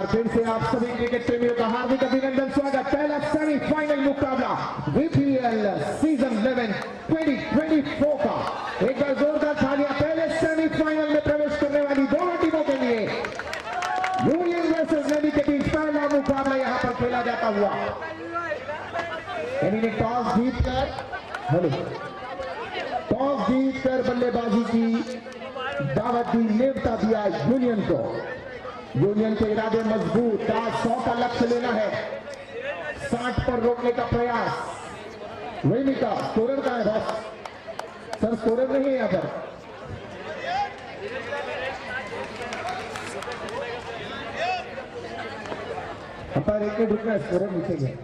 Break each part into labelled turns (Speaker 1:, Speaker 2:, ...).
Speaker 1: फिर से आप सभी क्रिकेट प्रेमियों का हार्दिक अभिनंदन, स्वागत। पहला सेमीफाइनल मुकाबला बीपीएल सीजन 11 2024 का एक बार जोरदार तालियां पहले सेमीफाइनल में प्रवेश करने वाली दोनों टीमों के लिए। यूनियन वर्सेस नेवी के बीच पहला मुकाबला यहां पर खेला जाता हुआ। ने टॉस जीतकर बल्लेबाजी की दावत दी, न्योता दिया यूनियन को। यूनियन के इरादे मजबूत, आज 100 का लक्ष्य लेना है, 60 पर रोकने का प्रयास। वही का स्कोरर का है बस, सर स्कोरर नहीं है यहां पर। अंपायर एक मिनट रुकना है, स्कोरर नीचे गया।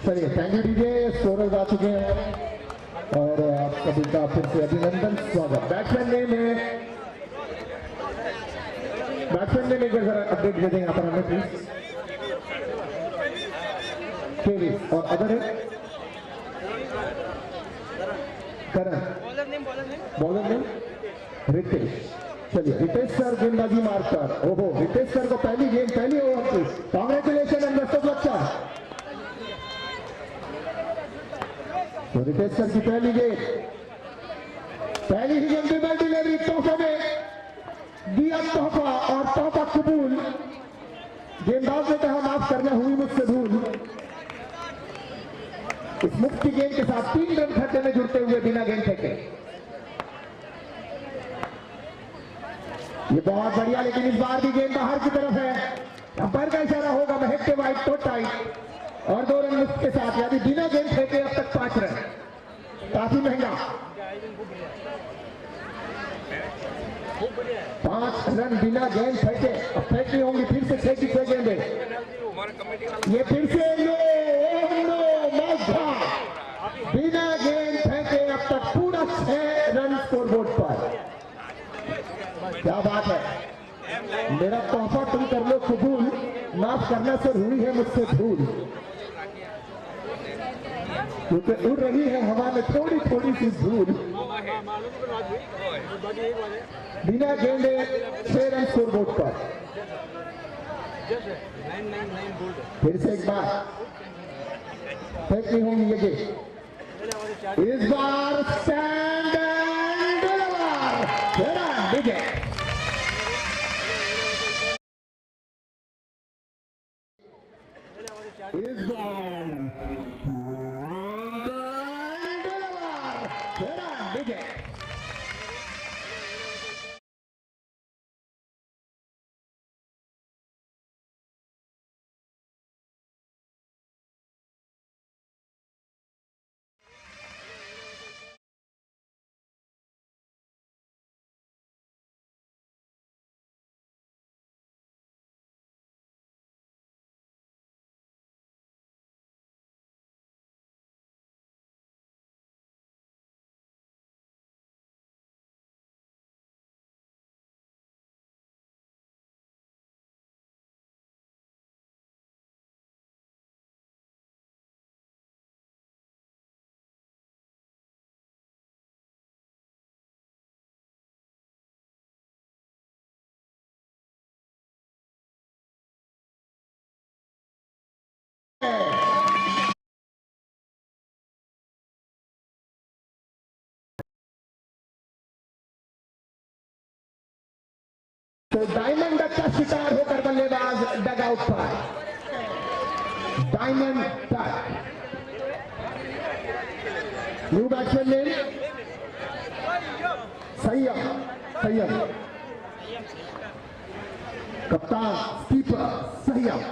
Speaker 1: चलिए, थैंक यू डीजे। स्कोरर्स आ चुके हैं और आप सभी का फिर से अभिनंदन, स्वागत। बैट्समैन नेम एक बार जरा अपडेट दे दें यहाँ पर हमें प्लीज। केविस और अदर है करण, बॉलर नेम रितेश। चलिए, रितेश सर गेंदबाजी मारकर, ओहो, रितेश सर को पहली गेंद पहली ओवर की congratulation and best of luck. तो रितेश सर की पहली गेंद, पहली ही गेंद में डिलीवरी, तोहफा में दिया तोहफा और तोहफा कबूल। गेंदबाज ने कहा माफ करना, हुई मुझसे भूल। इस मुफ्त की गेंद के साथ 3 रन खड्डे में जुड़ते हुए बिना गेंद फेंके। ये बहुत बढ़िया, लेकिन इस बार भी गेंद बाहर की तरफ है। अंपायर का इशारा होगा, महकते वाइड तो टाइट और 2 रन मुफ्त के साथ, यानी बिना गेंद फेंके अब तक 5 रन। काफी महंगा, 5 रन बिना गेंद फेंके। अब फेंकनी होंगी फिर से 6 की 6 गेंदें। ये फिर से बिना गेंद फेंके अब तक पूरा 6 रन स्कोरबोर्ड पर। क्या बात है, मेरा तोहफा तुम कर लो कबूल, माफ करना सर हुई है मुझसे भूल। क्योंकि उड़ रही है हवा में थोड़ी थोड़ी सी धूल। बिना गेंदे 6 रन स्कोरबोर्ड पर। फिर से एक बार फेंकनी होंगी ये गेंद, इस बार स्टैंड एंड डिलीवर, विकेट। इस बार तो डायमंड डक का शिकार होकर बल्लेबाज डग आउट पर। Diamond duck new batsman name Syed, कप्तान कीपर सैयद।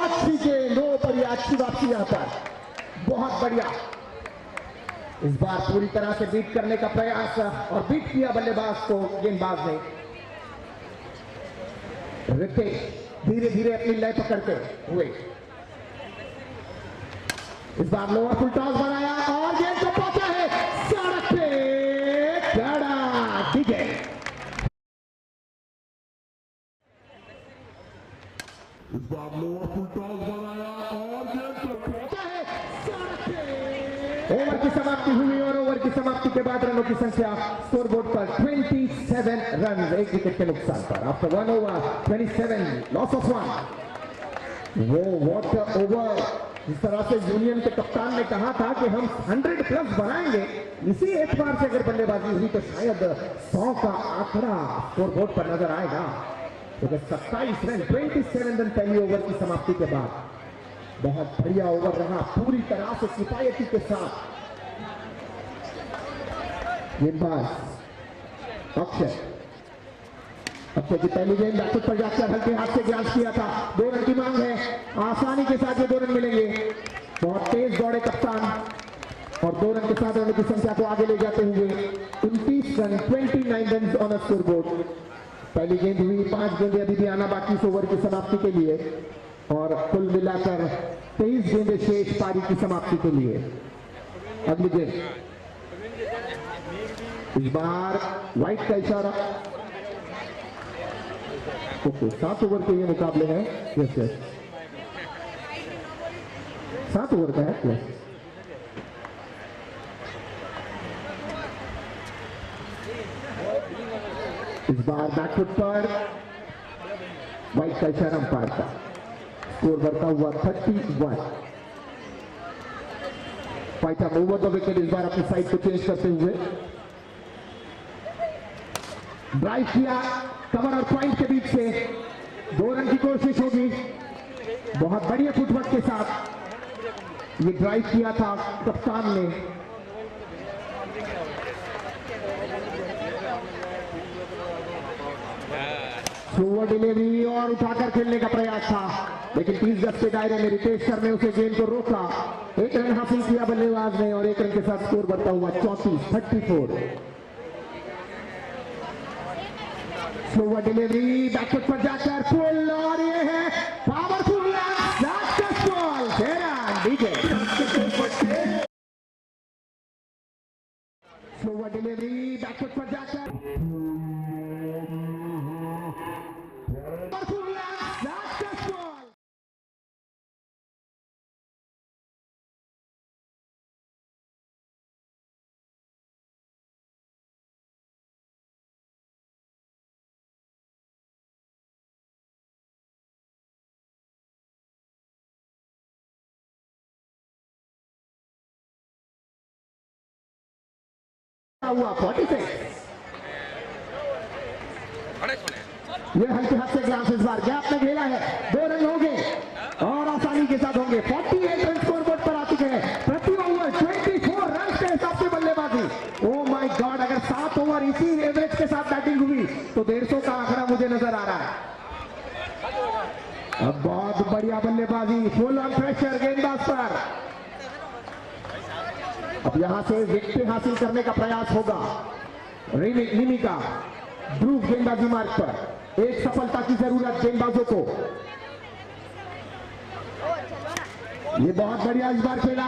Speaker 1: अच्छी गेंद, दो बढ़िया, अच्छी वापसी यहां पर, बहुत बढ़िया। इस बार पूरी तरह से बीट करने का प्रयास और बीट किया बल्लेबाज को गेंदबाज ने। रितेश धीरे धीरे अपनी लय पकड़ते हुए इस बार लोअर फुल टॉस बनाया और गेंद को पहुंचा है सड़क पे, कड़ा विकेट।
Speaker 2: इस बार लोअर फुल टॉस बनाया और गेंद को
Speaker 1: पहुंचा है सड़क पे। ओवर की समाप्ति हुई और ओवर की समाप्ति के बाद रनों की संख्या स्कोरबोर्ड पर 27 रन, एक विकेट के नुकसान पर। After 1 over 27 loss of 1। वो व्हाट ओवर, जिस तरह से यूनियन के कप्तान ने कहा था कि हम 100 प्लस बनाएंगे, इसी एतबार से अगर बल्लेबाजी हुई तो शायद 100 का आंकड़ा स्कोरबोर्ड पर नजर आएगा। क्योंकि 27 रन 27 रन पहली ओवर की समाप्ति के बाद बहुत बढ़िया ओवर रहा, पूरी तरह से किफायती के साथ। गेंदबाज अक्षय की पहली गेंद बैकफुट पर जाकर हल्के हाथ से ग्रास किया था। 2 रन की मांग है, आसानी के साथ ये 2 रन मिलेंगे। बहुत तेज दौड़े कप्तान और 2 रन के साथ रनों की संख्या को आगे ले जाते हुए 29 run 29 run on score board. पहली गेंद हुई, 5 गेंदें अभी भी आना बाकी इस ओवर की समाप्ति के लिए और कुल मिलाकर 23 गेंदें शेष पारी की समाप्ति के लिए। अगली गेंद इस बार वाइट का इशारा। ओके, 7 ओवर के ये मुकाबले हैं। यस 7 ओवर का है। यस इस बार बैकफुट पर वाइट का इशारा अंपायर का। स्कोर बढ़ता हुआ 31। Fight up over the wicket, इस बार अपनी साइड को चेंज करते हुए ड्राइव किया कवर और पॉइंट के बीच से। 2 रन की कोशिश होगी, बहुत बढ़िया फुटवर्क के साथ ये ड्राइव किया था कप्तान ने। स्लोअर डिलीवरी और उठाकर खेलने का प्रयास था, लेकिन 30 गज के दायरे में रितेश सर ने उसे गेंद को रोका। 1 रन हासिल किया बल्लेबाज ने और 1 रन के साथ स्कोर बढ़ता हुआ 34। स्लोअर डिलीवरी बैकफुट पर जाकर पुल और ये है पावरफुल स्लोअर डिलीवरी बैकफुट पर जाकर हुआ 46। ये हल्के हाथ से ग्लास इस बार गैप में खेला है। 2 रन होंगे और आसानी के साथ होंगे। 48 रन स्कोर बोर्ड पर आ चुके हैं। प्रति ओवर 24 रन के हिसाब से बल्लेबाजी। ओ माय गॉड, अगर 7 ओवर इसी एवरेज के साथ बैटिंग हुई तो 150 का आंकड़ा मुझे नजर आ रहा है। अब बहुत बढ़िया बल्लेबाजी, फुल ऑन प्रेशर गेंदबाज पर। अब यहां से विकेट हासिल करने का प्रयास होगा निमी का। ध्रुव गेंदबाजी मार्ग पर, एक सफलता की जरूरत गेंदबाजों को। ये बहुत बढ़िया इस बार खेला,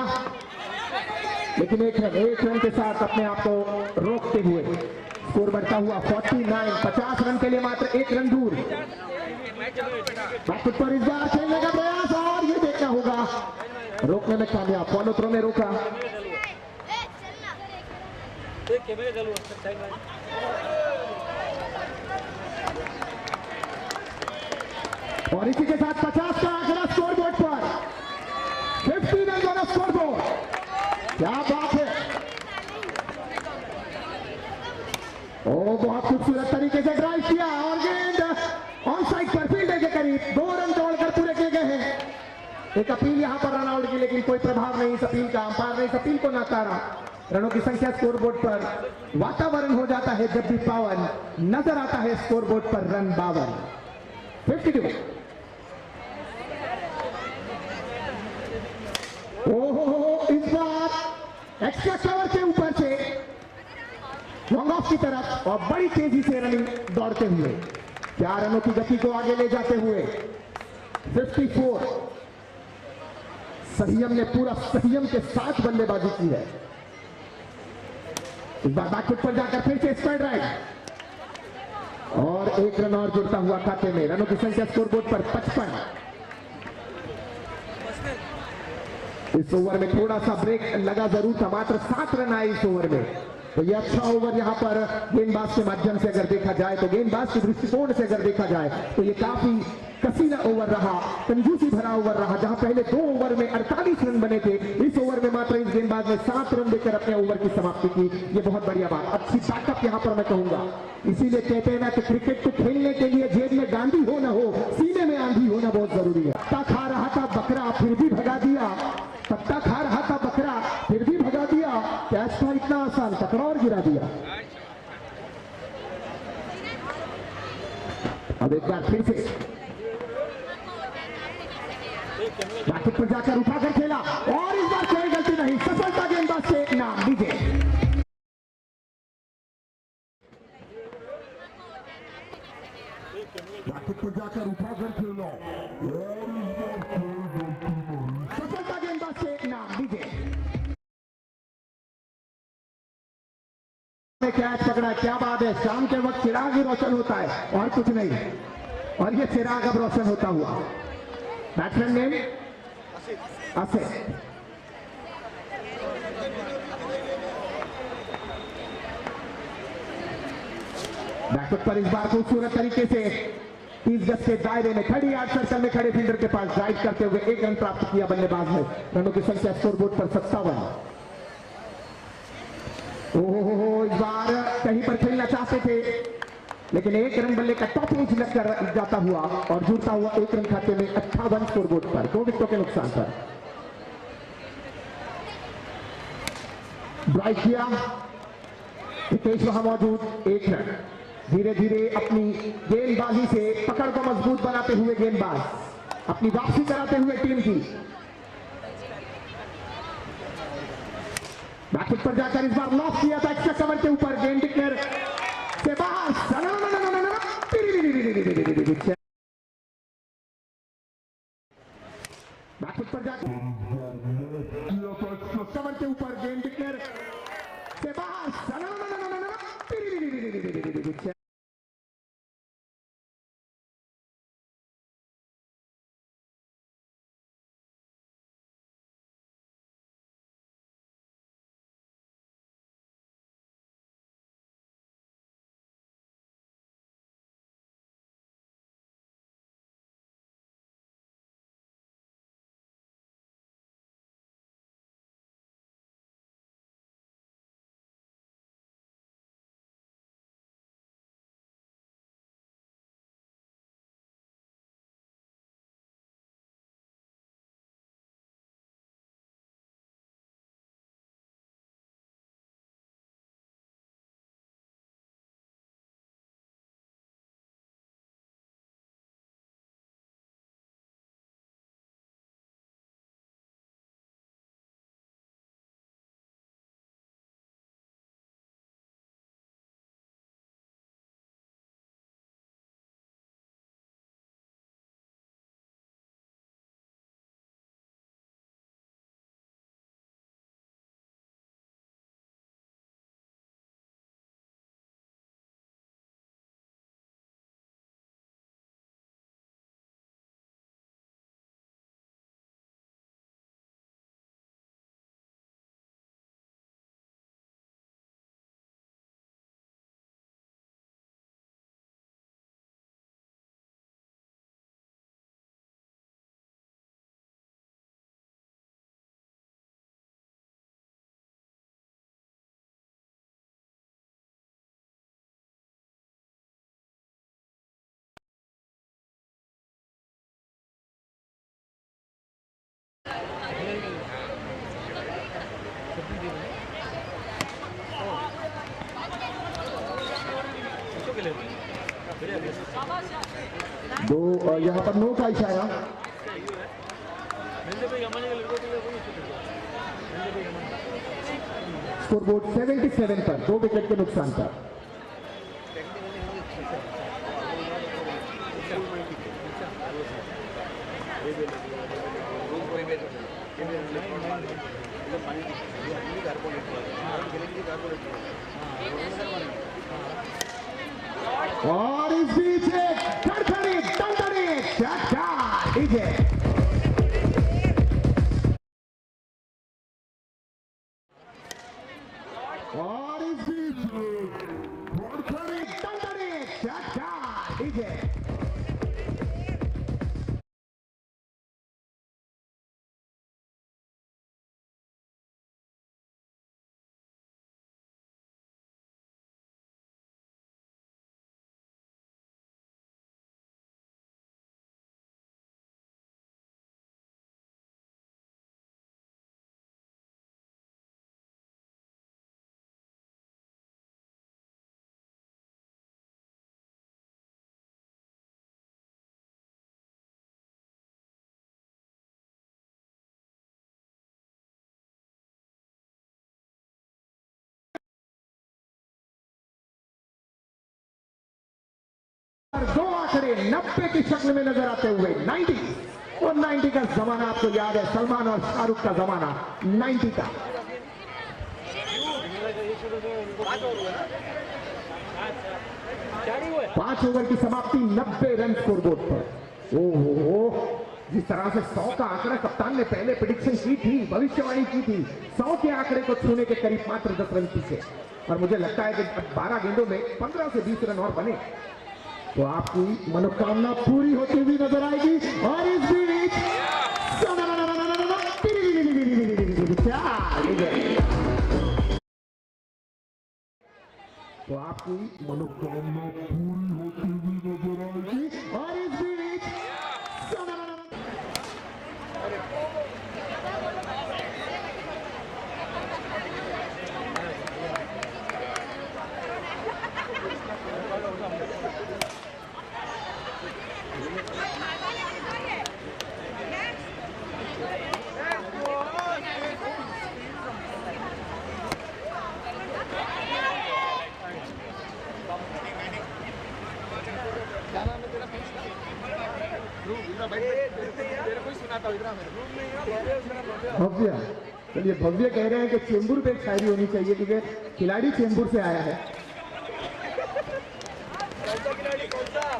Speaker 1: लेकिन एक रन के साथ अपने आप को रोकते हुए स्कोर बढ़ता हुआ 49। 50 रन के लिए मात्र 1 रन दूर। बैकफुट पर इस बार खेलने का प्रयास और ये देखना होगा रोकने में कामयाब। फॉलो थ्रो में रोका। और इसी के साथ 50 का आंकड़ा स्कोर बोर्ड पर। 50 रन ऑन स्कोर बोर्ड, क्या बात है। वो बहुत खूबसूरत तरीके से ड्राइव किया और गेंद ऑन साइड पर फील्डर के करीब 2 रन दौड़कर पूरे किए गए हैं। एक अपील यहां पर रन आउट की, लेकिन कोई प्रभाव नहीं इस अपील का। अंपायर ने इस अपील को नकारा। रनों की संख्या स्कोरबोर्ड पर, वातावरण हो जाता है जब भी पावन, नजर आता है स्कोरबोर्ड पर रन 52। 52। ओहो, इस बार एक्स्ट्रा कवर के ऊपर से लॉन्ग ऑफ की तरफ और बड़ी तेजी से रनिंग दौड़ते हुए 4 रनों की गति को आगे ले जाते हुए 54। संयम ने पूरा संयम के साथ बल्लेबाजी की है। इस बार बैकफुट पर जाकर फिर से स्क्वायर ड्राइव और 1 रन और जुड़ता हुआ खाते में। रनों की संख्या स्कोरबोर्ड पर 55। इस ओवर में थोड़ा सा ब्रेक लगा जरूर था, मात्र 7 रन आए इस ओवर में। तो ये अच्छा ओवर यहां पर गेंदबाज के माध्यम से अगर देखा जाए, तो गेंदबाज के दृष्टिकोण से अगर देखा जाए तो ये काफी कसीना ओवर रहा, कंजूसी भरा ओवर रहा। जहां पहले 2 ओवर में 48 रन बने थे, इस ओवर में मात्र इस गेंदबाज ने 7 रन देकर अपने ओवर की समाप्ति की। ये बहुत बढ़िया बात, अच्छी बैकअप यहां पर मैं कहूंगा। इसीलिए कहते हैं ना कि क्रिकेट को खेलने के लिए जेब में गांधी हो ना हो, सीने में आंधी होना बहुत जरूरी है। तत्ता खा रहा था बकरा फिर भी भगा दिया, तत्ता खा रहा था बकरा फिर भी भगा दिया। कैच था इतना आसान, टकरा और गिरा दिया। अब एक बार फिर से बैकफुट पर जाकर उठाकर खेला और इस बार कोई गलती नहीं, सफलता गेंदबाज से नाम लीजिए।
Speaker 2: बैकफुट पर जाकर उठाकर खेला और इस बार कोई गलती नहीं।
Speaker 1: सफलता गेंदबाज से नाम लीजिए। कैच पकड़ा, क्या बात है। शाम के वक्त चिराग ही रोशन होता है और कुछ नहीं, और ये चिराग अब रोशन होता हुआ। Batsman name Asif. बैकफुट पर इस बार खूबसूरत तरीके से 30 गज के दायरे में खड़ी 8 सर्कल में खड़े फील्डर के पास ड्राइव करते हुए 1 रन प्राप्त किया बल्लेबाज ने। रनों की संख्या स्कोरबोर्ड पर 57। ओहो, इस बार कहीं पर खेलना चाहते थे, लेकिन 1 रन बल्ले का टॉप एज लगकर जाता हुआ और जुड़ता हुआ 1 रन खाते में 58 स्कोरबोर्ड पर, 2 विकेटों के नुकसान पर। ड्राइव किया, हितेश वहां मौजूद, 1 रन। धीरे धीरे अपनी गेंदबाजी से पकड़ को मजबूत बनाते हुए गेंदबाज अपनी वापसी कराते हुए टीम की। बैकफुट पर जाकर इस बार लॉक किया था एक्स्ट्रा कवर के ऊपर, गेंद डिक्लेयर से बाहर। बैकफुट पर जाकर कवर के ऊपर, गेंद डिक्लेयर से बाहर। दो यहाँ पर नो का इशारा। स्कोरबोर्ड 77 पर 2 विकेट के नुकसान पर। और इस बीच धड़धड़ी छक्का डीजे। और इस बीच धड़धड़ी छक्का डीजे। दो आंकड़े 90 की शक्ल में नजर आते हुए 90 और 90 का जमाना आपको याद है, सलमान और शाहरुख का जमाना 90 का। 5 ओवर की समाप्ति 90 रन स्कोरबोर्ड पर। ओहो, जिस तरह से 100 का आंकड़ा कप्तान ने पहले प्रेडिक्शन की थी, भविष्यवाणी की थी, 100 के आंकड़े को छूने के करीब मात्र 10 रन पीछे। और मुझे लगता है कि 12 गेंदों में 15 से 20 रन और बने तो आपकी मनोकामना पूरी होती हुई नजर आएगी। और इस बीच तो आपकी मनोकामना पूरी होती हुई नजर आएगी। और इस बीच भव्य, चलिए भव्य कह रहे हैं कि चेंबूर पे एक शायरी होनी चाहिए क्योंकि खिलाड़ी चेंबूर से आया है।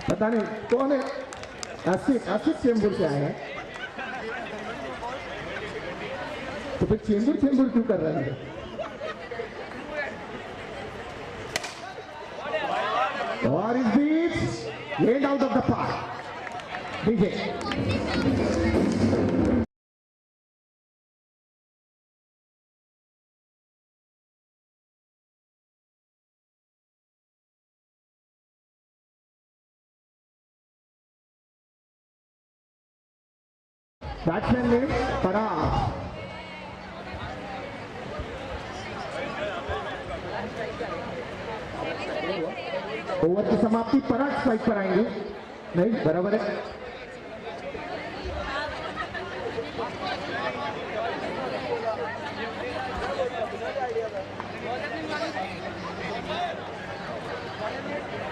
Speaker 1: पता नहीं कौन है, आसिफ चेंबूर से आया है, तो फिर चेंबूर क्यों कर रहे हैं? और इस बीच and out of the park डीजे। बैट्समैन ने पराग, ओवर की समाप्ति पराग स्ट्राइक पर आएंगे। नहीं, बराबर है।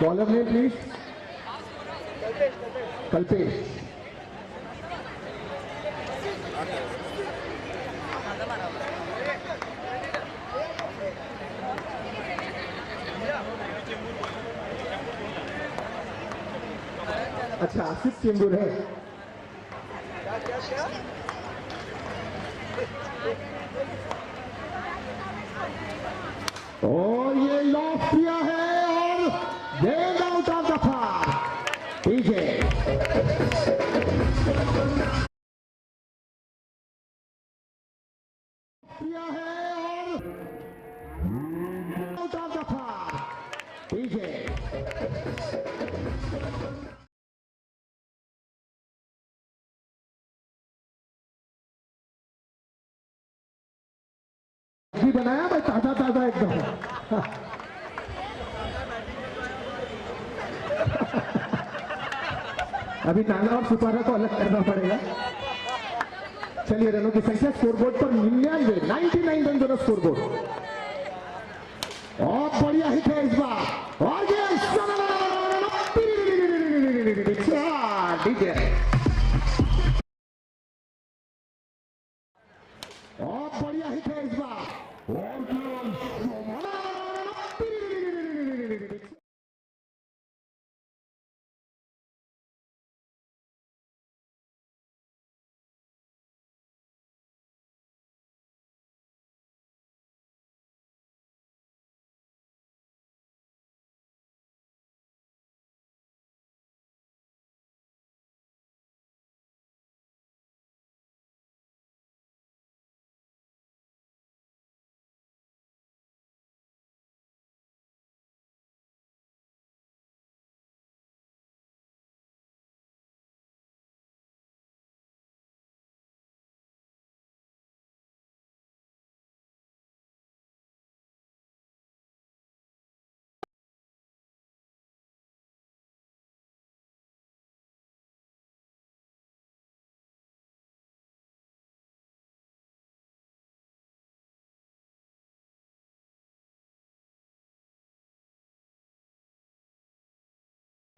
Speaker 1: बॉलर ने प्लीज कल्पेश। अच्छा, आसिफ चेंबूर है। और ये लॉक किया है और गेंद out of the park DJ. किया है और out of the park DJ. बनाया भाई, ताजा एकदम। अभी नाना और सुपारा को अलग करना पड़ेगा। चलिए रनों की संख्या स्कोरबोर्ड पर 99 रन दोनों स्कोरबोर्ड। और बढ़िया हिट है इस बार और ये डीजे और बढ़िया हिट है इस बार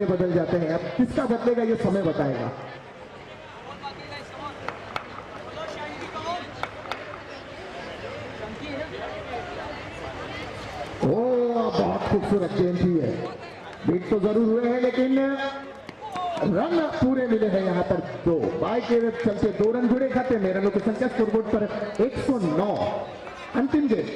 Speaker 1: बदल जाते हैं। अब किसका बदलेगा ये समय बताएगा। ओ बहुत खूबसूरत गेम थी है। बीट तो जरूर हुए हैं लेकिन रन पूरे मिले हैं यहाँ पर। दो बाई के चलते 2 रन जुड़े खाते में। रनों की संख्या स्कोरबोर्ड पर 109। अंतिम गेम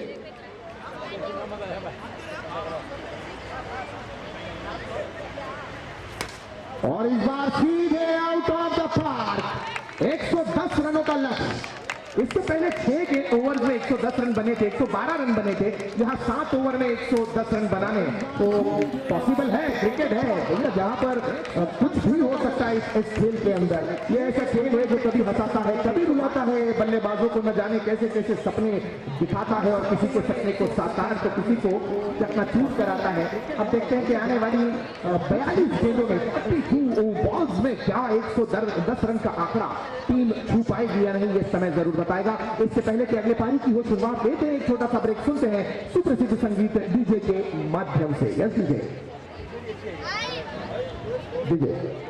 Speaker 1: और इस बार सीधे आउट ऑफ द पार्क। 110 रनों का लक्ष्य। इससे पहले 6 ओवर में 110 रन बने थे, 112 रन बने थे। यहाँ 7 ओवर में 110 रन बनाने तो पॉसिबल है। क्रिकेट है जहाँ पर कुछ भी हो सकता है इस खेल के अंदर। ये ऐसा खेल है जो कभी हंसाता है, कभी रुलाता है। बल्लेबाजों को न जाने कैसे कैसे सपने दिखाता है और किसी के सपने को साकार तो किसी को चकनाचूर कराता है। अब देखते हैं कि आने वाली 42 गेंदों में 32 बॉल्स में क्या 110 रन का आंकड़ा टीम छू पाएगी या नहीं, ये समय जरूर बताएगा। इससे पहले कि अगले पारी की हो शुरुआत देते हैं एक छोटा सा ब्रेक, सुनते हैं सुप्रसिद्ध संगीत डीजे के माध्यम से। यस डीजे डीजे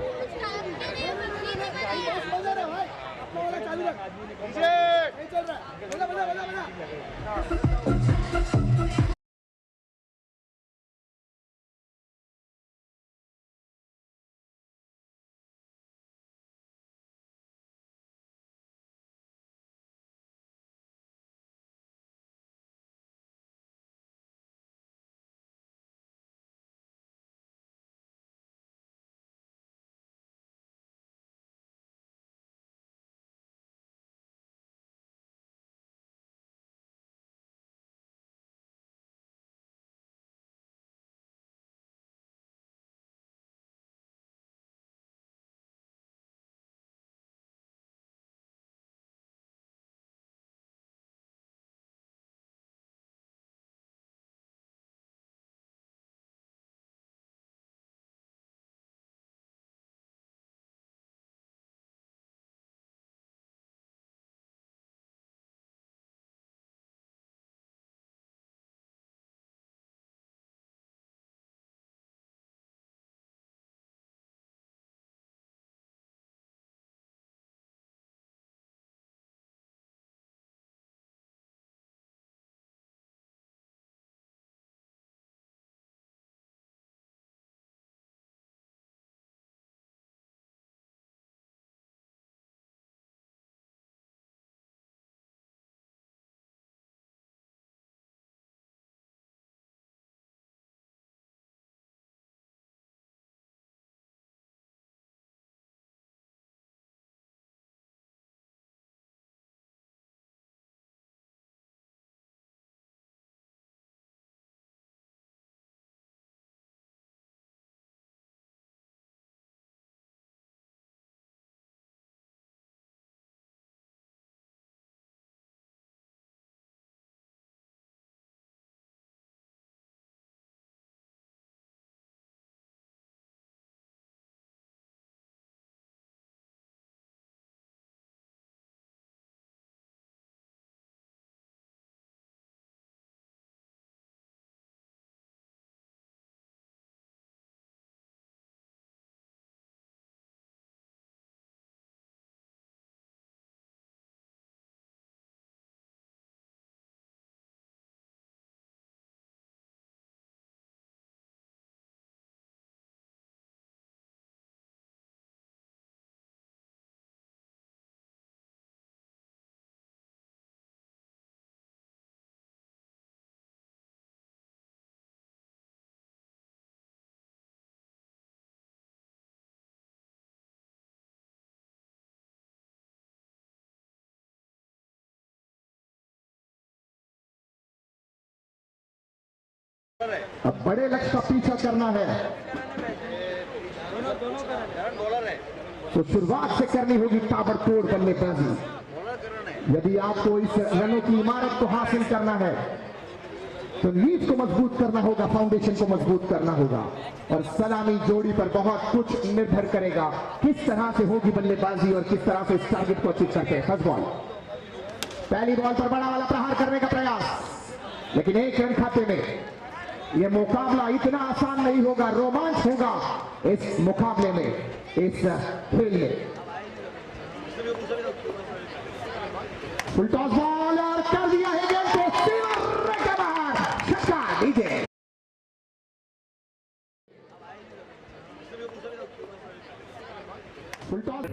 Speaker 1: अब बड़े लक्ष्य का पीछा करना है, तो शुरुआत से करनी होगी ताबड़तोड़ बल्लेबाजी। यदि आपको इस रनों की इमारत को हासिल करना है तो नींव को मजबूत करना होगा, फाउंडेशन को मजबूत करना होगा, और सलामी जोड़ी पर बहुत कुछ निर्भर करेगा किस तरह से होगी बल्लेबाजी और किस तरह से इस टारगेट को अचीव करते हैं। फर्स्ट बॉल, पहली बॉल पर बड़ा वाला प्रहार करने का प्रयास, लेकिन एक रन खाते में। यह मुकाबला इतना आसान नहीं होगा, रोमांच होगा इस मुकाबले में, इस खेल में। फुल टॉस बॉल और कर दिया है गेंद को सीवर के बाहर, छक्का डीजे। फुल टॉस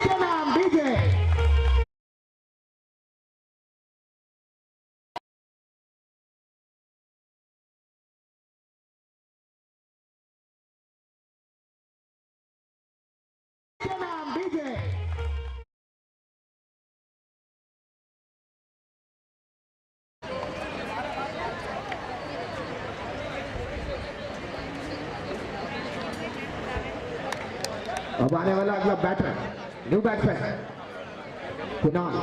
Speaker 1: नाम डीजे। नाम डीजे। अब आने वाला अगला batter, new batsman Kunal.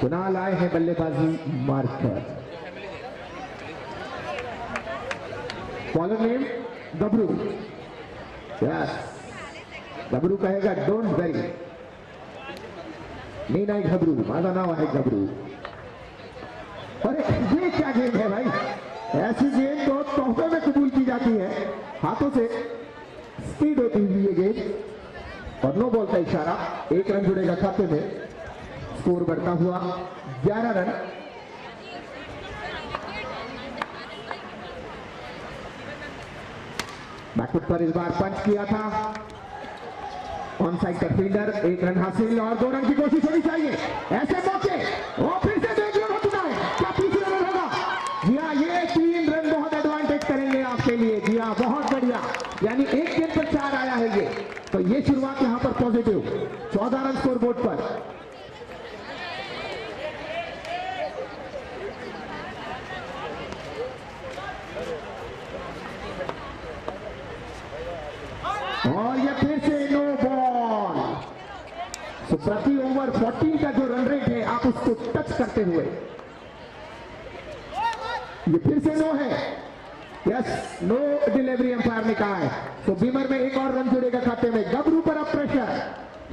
Speaker 1: Kunal आए हैं बल्लेबाजी मार्क पर। Bowler name Gabru. Yes, Gabru कहेगा डोंट वेरी, नहीं नहीं घबरू, मादा नाम है घबरू। अरे ये क्या गेम है भाई, ऐसी गेम तो तोहफे में कबूल की जाती है, हाथों से स्पीड होती हुई ये गेम। और नो बॉल का इशारा, एक रन जुड़ेगा खाते में, स्कोर बढ़ता हुआ 11 रन। बैकफुट पर इस बार पंच किया था, ऑन साइड का फील्डर, एक रन हासिल और 2 रन की कोशिश होनी चाहिए। ऐसे मौके और फिर से 2 रन हो चुका है, क्या तीसरा रन होगा? जी हाँ, ये 3 रन बहुत एडवांटेज करेंगे आपके लिए। जी हाँ, बहुत बढ़िया, यानी एक गेंद पर 4 आया है ये, तो ये शुरुआत यहां पर पॉजिटिव। 14 रन स्कोर बोर्ड पर। और ये फिर से नो बॉल। तो प्रति ओवर 14 का जो रन रेट है, आप उसको टच करते हुए, ये फिर से नो है। यस, नो डिलीवरी अंपायर ने कहा है। तो बीमर में एक और रन जुड़ेगा खाते में। गबरू पर अब pressure,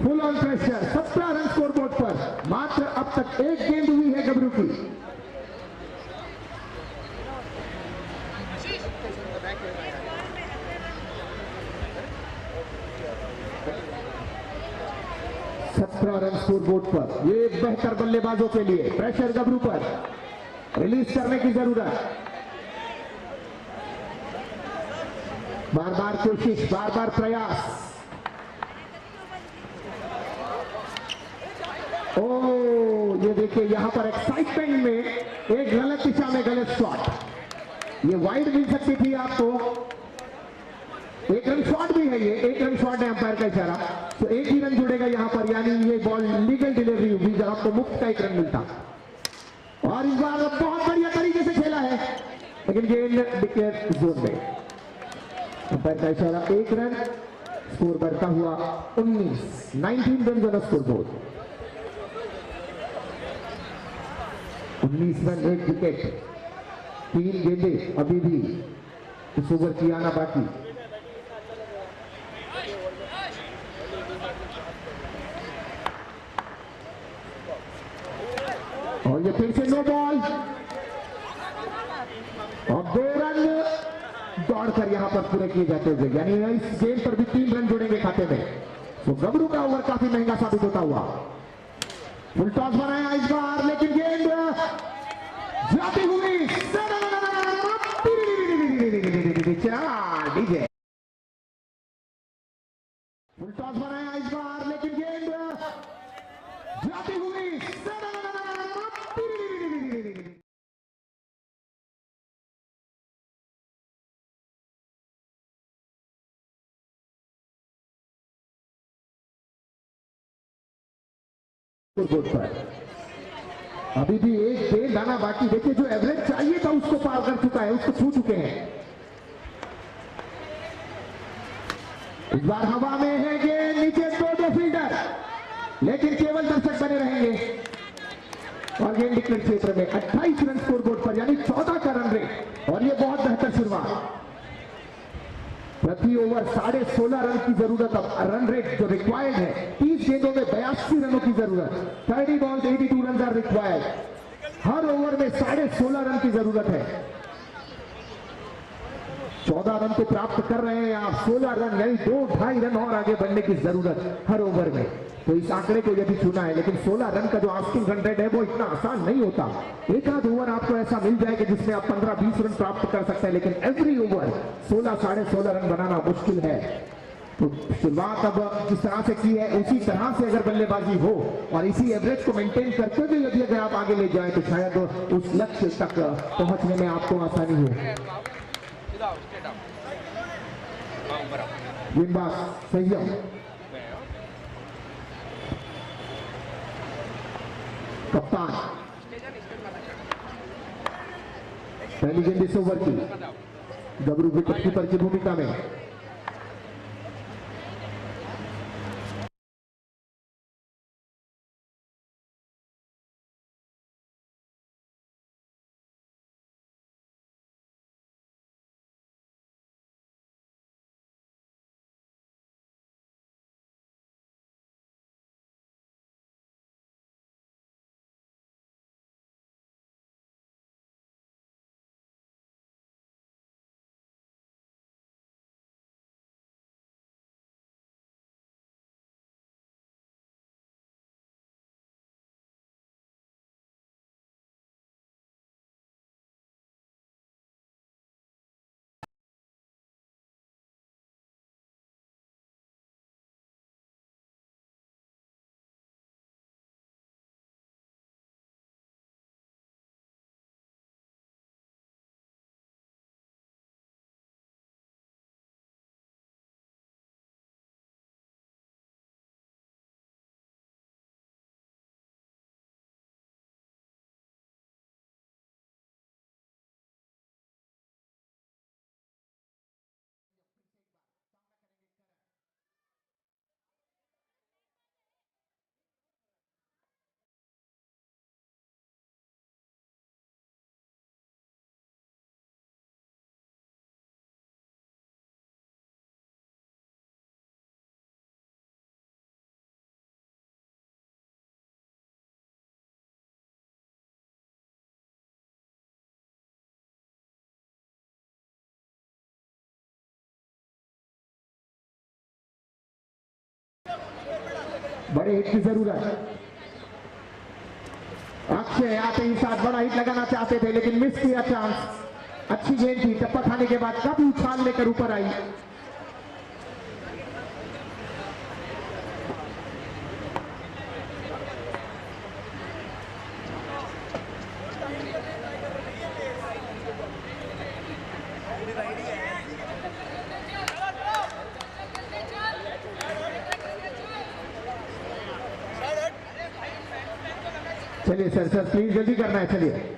Speaker 1: full on pressure. 17 run score board पर, मात्र अब तक एक गेंद हुई है गबरू की। रन स्कोर बोर्ड पर। ये बेहतर बल्लेबाजों के लिए प्रेशर गबरू पर, रिलीज करने की जरूरत, बार बार कोशिश, बार बार प्रयास। ओ ये देखिए, यहां पर एक्साइटमेंट में एक गलत दिशा में गलत शॉट, ये वाइड मिल सकती थी आपको। एक रन शॉट भी है, ये एक रन शॉट है, अंपायर का इशारा। तो एक ही रन जुड़ेगा यहां पर, यानी ये बॉल लीगल डिलीवरी हुई, जब आपको मुफ्त का 1 रन मिलता। और इस बार बहुत बढ़िया तरीके से खेला है, लेकिन गेंद डिक्लेयर जोन में। अंपायर का इशारा, 1 रन, स्कोर बढ़ता हुआ 19 run on score board. 19 run 1 wicket, 3 गेंदे अभी भी इस ओवर की आना बाकी। और ये फिर से नो बॉल और 2 रन दौड़कर यहां पर पूरे किए जाते हुए, यानी इस गेंद पर भी 3 रन जोड़ेंगे खाते में। तो गबरू का ओवर काफी महंगा साबित होता हुआ। फुल टॉस बनाया इस बार, लेकिन गेंद जाती हुई डीजे। फुल टॉस बनाया इस बार, लेकिन गेंद जाती हुई बोर्ड पर। अभी भी एक गेंद आना बाकी। देखिए जो एवरेज चाहिए था उसको पार कर चुका है, उसको छू चुके हैं। इस बार हवा में है गेंद, नीचे 2 फील्डर, लेकिन केवल दर्शक बने रहेंगे। और गेंद डिक्लेयर क्षेत्र में 28 रन स्कोर बोर्ड पर, यानी 14 का रन रेट, और ये बहुत बेहतर शुरुआत। प्रति ओवर 16.5 रन की जरूरत। अब रन रेट जो रिक्वायर्ड है, 30 गेंदों में 82 रनों की जरूरत। 30 बॉल्स 82 रन आर रिक्वायर्ड। हर ओवर में 16.5 रन की जरूरत है। 14 रन तो प्राप्त कर रहे हैं आप, 16 रन यानी 2-2.5 रन और आगे बढ़ने की जरूरत हर ओवर में। तो इस आंकड़े को यदि चुना है, लेकिन 16 रन का जो आस्किंग रन रेट है वो इतना आसान नहीं होता। एक आध ओवर आपको ऐसा मिल जाए कि जिसमें आप 15-20 रन प्राप्त कर सकते हैं, लेकिन एवरी ओवर 16-16.5 रन बनाना मुश्किल है। तो शुरुआत अब जिस तरह से की है, उसी तरह से अगर बल्लेबाजी हो और इसी एवरेज को मेंटेन करते हुए यदि अगर आप आगे ले जाएं, तो शायद उस लक्ष्य तक पहुंचने में आपको आसानी हो। गेंदबाज संयम, कप्तान, पहली गेंद इस ओवर की गबरू विकेट कीपर की भूमिका में। बड़े हिट की जरूरत। अक्षय आते ही साथ बड़ा हिट लगाना चाहते थे, लेकिन मिस किया चांस। अच्छी गेंद थी, टप्पा खाने के बाद काफी उछाल लेकर ऊपर आई। चलिए सर प्लीज जल्दी करना है। चलिए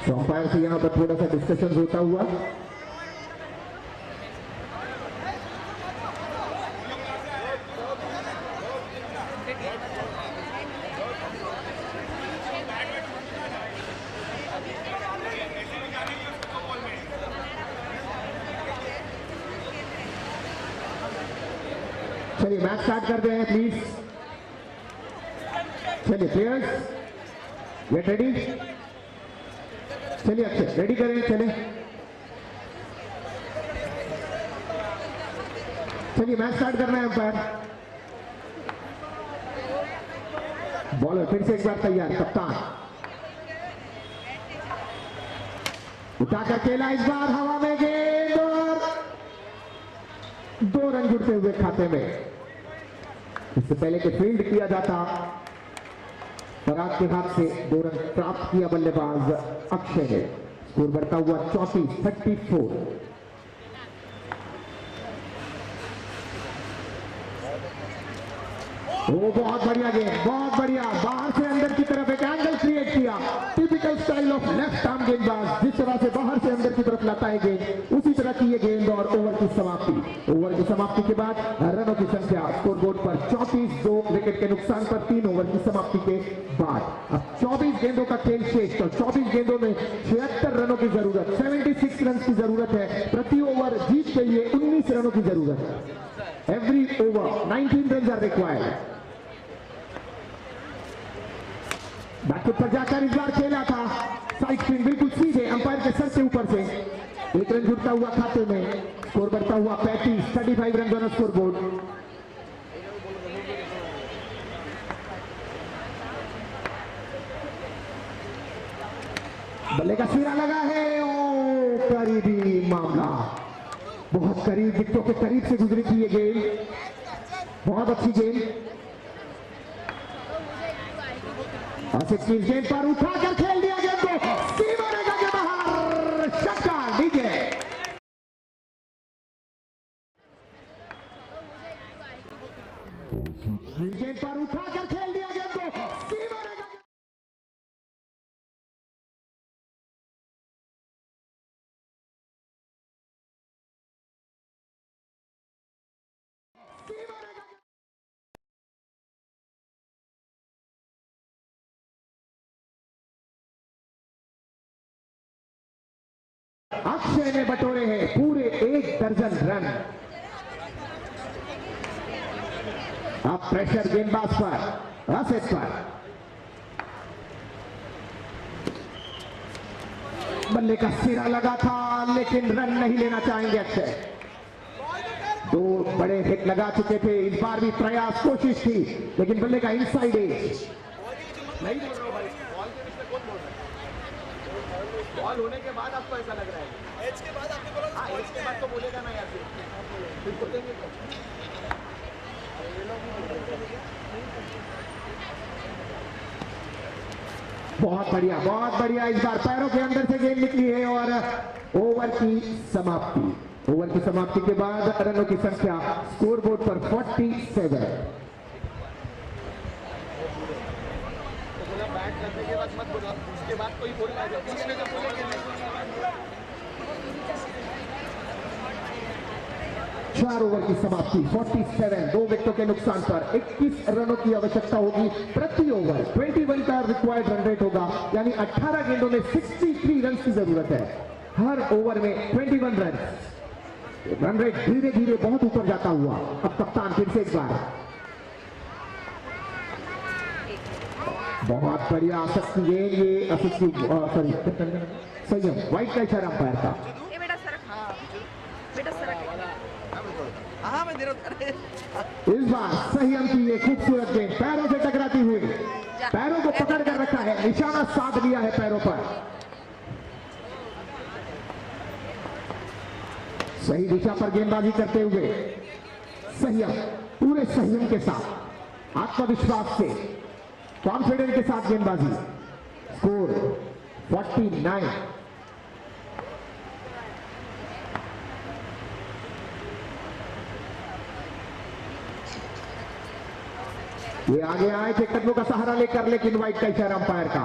Speaker 1: तो अंपायर से यहाँ पर थोड़ा सा डिस्कशन होता हुआ। चलिए मैच स्टार्ट करते हैं प्लीज। चलिए प्लेयर्स गेट रेडी। चलिए अक्षय रेडी करें। चलिए मैच स्टार्ट करना है अंपायर। बॉलर फिर से एक बार तैयार। कप्तान उठाकर खेला, इस बार हवा में गेंद और 2 रन जुड़ते हुए खाते में। इससे पहले कि फील्ड किया जाता, पराग के हाथ से 2 रन प्राप्त किया बल्लेबाज अक्षय ने। स्कोर बढ़ता हुआ 34-34। वो बहुत बढ़िया गेंद, बहुत बढ़िया। बाहर से अंदर की तरफ एक एंगल क्रिएट किया। Typical style of left arm गेंदबाज, जिस तरह से बाहर से अंदर की तरफ लाता है गेंद, उसी तरह की ये गेंद। और ओवर की समाप्ति। ओवर की समाप्ति के बाद रनों की संख्या स्कोर बोर्ड पर 34, 2 विकेट के नुकसान पर 3 ओवर की समाप्ति के बाद। अब 24 गेंदों का खेल शेष। तो 24 गेंदों में 76 रनों की जरूरत, 76 रन की जरूरत है। प्रति ओवर जीत के लिए 19 रनों की जरूरत है। Every over 19 run are required. Back foot पर जाकर इस बार खेला था, साइड स्पिन बिल्कुल सीधे अंपायर के सर के ऊपर से। 1 रन जुड़ता हुआ खाते में। स्कोर बढ़ता हुआ 35 रन दोनों स्कोर बोर्ड। बल्ले का सिरा लगा है। ओ करीबी मामला, बहुत करीब, विकेटों के करीब से गुजरी थी ये गेंद। बहुत अच्छी गेंद। गेंद पर उठाकर खेल दिया गेंद को, सीमा रेखा के बाहर, छक्का। डीजे गेंद पर उठाकर खेल दिया गेंद को, सीमा रेखा के अक्षय ने बटोरे हैं पूरे 1 दर्जन रन। अब प्रेशर गेंदबाज पर, राशिद पर। बल्ले का सिरा लगा था, लेकिन रन नहीं लेना चाहेंगे अक्षय। 2 बड़े हिट लगा चुके थे। इस बार भी प्रयास, कोशिश थी, लेकिन बल्ले का इनसाइड एज नहीं। बॉल होने के बाद आपको ऐसा लग रहा है? एज के बाद आपने बोला। हाँ, एज के बाद तो बोलेगा ना यार, फिर बोलेंगे तो। बहुत बढ़िया, बहुत बढ़िया। इस बार पैरों के अंदर से गेंद निकली है और ओवर की समाप्ति। ओवर की समाप्ति के बाद रनों की संख्या स्कोर बोर्ड पर 47। बैट लगने के बाद मत बोला, उसके बाद कोई बोलना है, उसने जब बोलेंगे। 4 ओवर की समाप्ति, 47, 2 विकेटों के नुकसान पर 21 रनों की आवश्यकता होगी प्रति ओवर। 21 का रिक्वायर्ड रन रेट होगा, यानी 18 गेंदों में 63 रन की जरूरत है। हर ओवर में 21 रन। रन रेट धीरे धीरे बहुत ऊपर जाता हुआ। अब कप्तान फिर से एक बार। बहुत बढ़िया आसक्ति गेंद, ये आसक्ति, सॉरी संयम, व्हाइट का इशारा अंपायर का। इस बार संयम की ये खूबसूरत गेंद पैरों से टकराती हुई, पैरों को पकड़ कर रखा है, निशाना साध लिया है पैरों पर। सही दिशा पर गेंदबाजी करते हुए संयम, पूरे संयम के साथ, आत्मविश्वास से, कॉन्फिडेंस के साथ गेंदबाजी। स्कोर 49। ये आगे आए थे कदमों का सहारा लेकर, लेकिन व्हाइट का इशारा अंपायर का।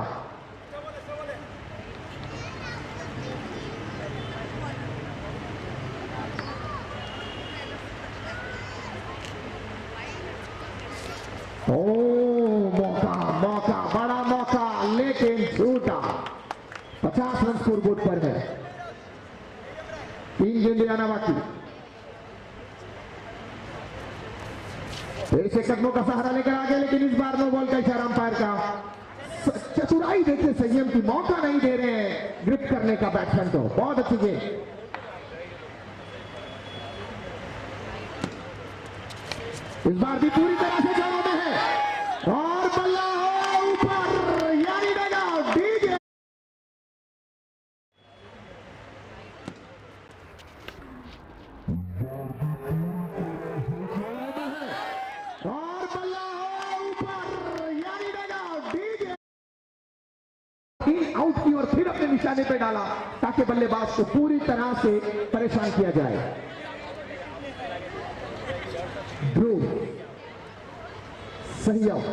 Speaker 1: ओ मौका मौका बड़ा मौका लेकिन झूठा। 50 रन स्कोरबोर्ड पर है। 3 गेंदें आना बाकी। फिर से कदमों का सहारा लेकर आगे, लेकिन इस बार नो बॉल का इशारा अंपायर का। चतुराई देखते संयम की, मौका नहीं दे रहे हैं ग्रिप करने का बैट्समैन को। बहुत अच्छी गेंद। इस बार भी पूरी तरह से जगह में है और बल्ला ऊपर, यानी डगा डीजे। और बल्ला ऊपर, यानी डगा डीजे। आउट की और फिर अपने निशाने पे डाला ताकि बल्लेबाज को पूरी तरह से परेशान किया जाए। ध्रुव सही आउट।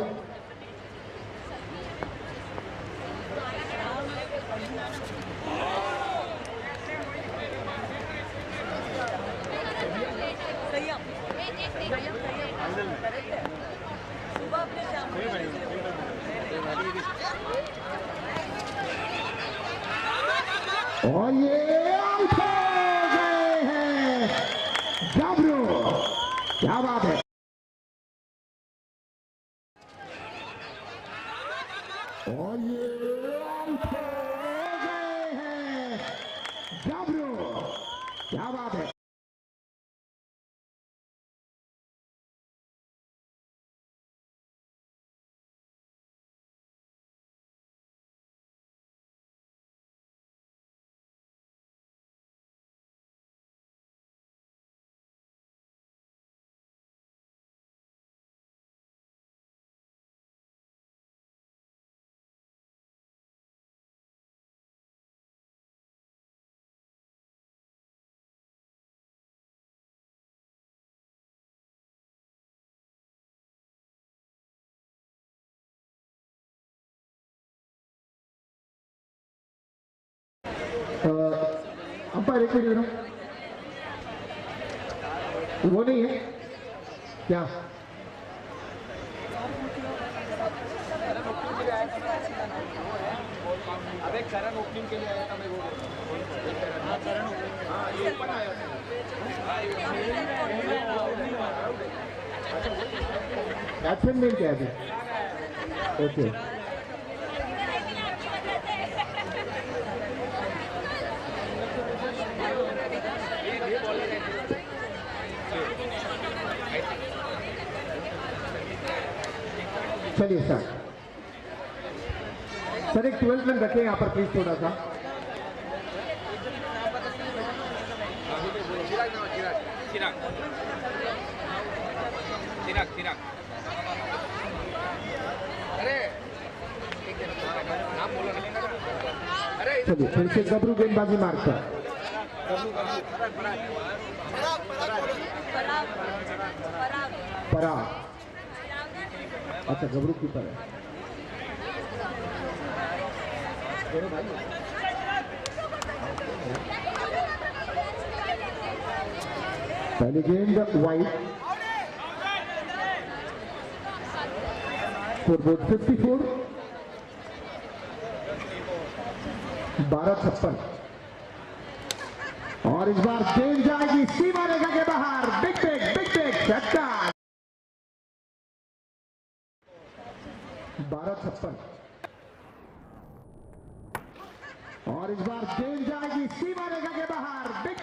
Speaker 1: और ये आउट हो गए हैं गबरू। क्या बात है। और ये आउट हो गए हैं गबरू। क्या बात है। अंपायर एक मिनट, वो नहीं है क्या?
Speaker 3: अबे करण ओपनिंग के लिए आया था मैं वो करण हाँ ये ओपन आया
Speaker 1: बैट्समैन में क्या है? ओके चलिए सर एक 12 रन रखें यहाँ पर प्लीज थोड़ा सा।
Speaker 3: चिराग अरे नाम बोलो अरे
Speaker 1: चलिए फिर से गबरू गेंदबाजी मारकर। पराग, अच्छा गबरू कीपर है। पहली गेंद वाइड, स्कोरबोर्ड 54, 12-56। और इस बार गेंद जाएगी सीमा रेखा के बाहर। बिग छक्का। 12-56। और इस बार गेंद जाएगी सीमा रेखा के बाहर। बिग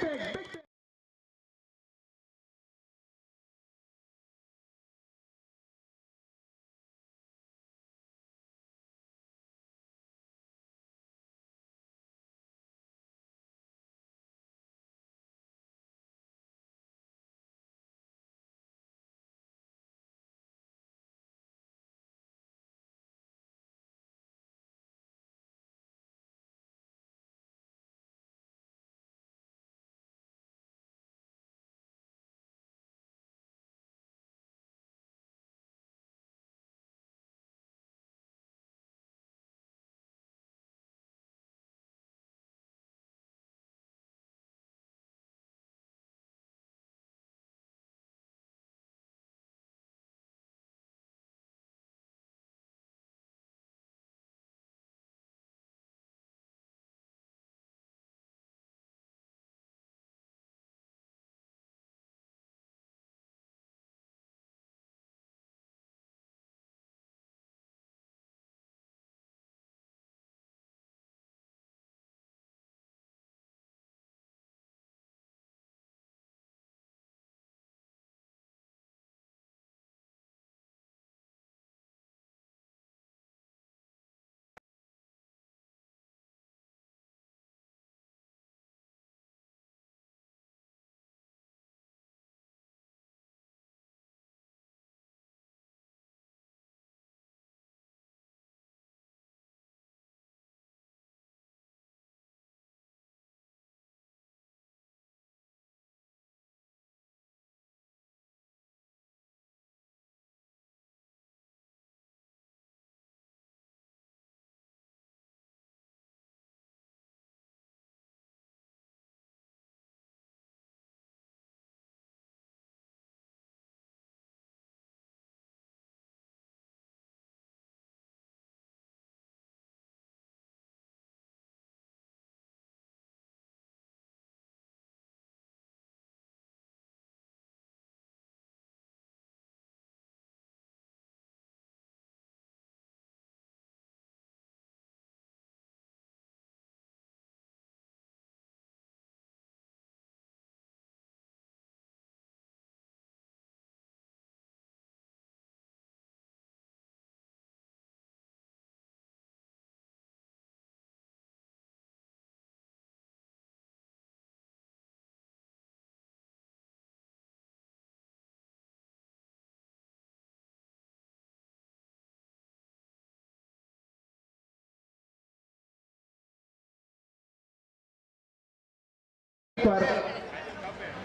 Speaker 1: पर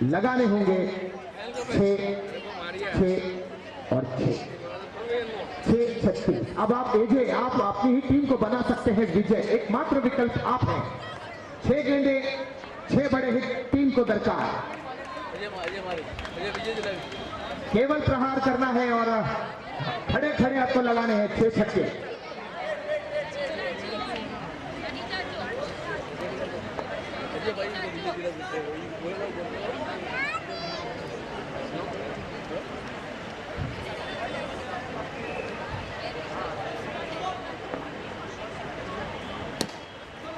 Speaker 1: लगाने होंगे 6 और 6 36। अब आप एजे आप अपनी ही टीम को बना सकते हैं विजय, एकमात्र विकल्प आप हैं। 6 गेंदे 6 बड़े हिट टीम को दरकार, केवल प्रहार करना है और खड़े खड़े आपको लगाने हैं 6 छक्के।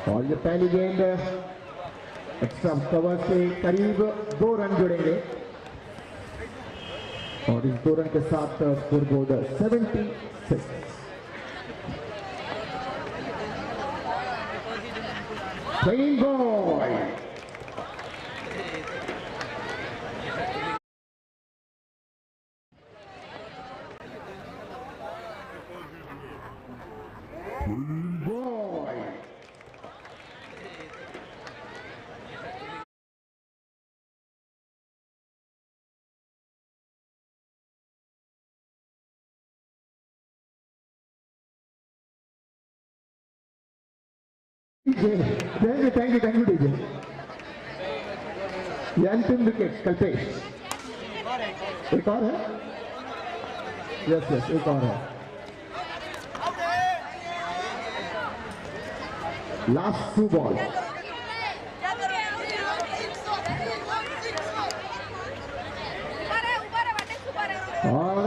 Speaker 1: और ये पहली गेंद एक्स्ट्रा कवर से करीब 2 रन जुड़ेंगे और इस 2 रन के साथ score board 76। Clean ball, thank you DJ. ये अंतिम विकेट कल्पेश, एक और है, यस एक और है, लास्ट 2 बॉल। और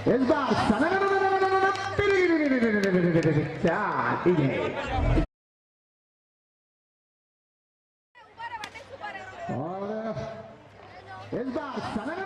Speaker 1: इस बार और इस बार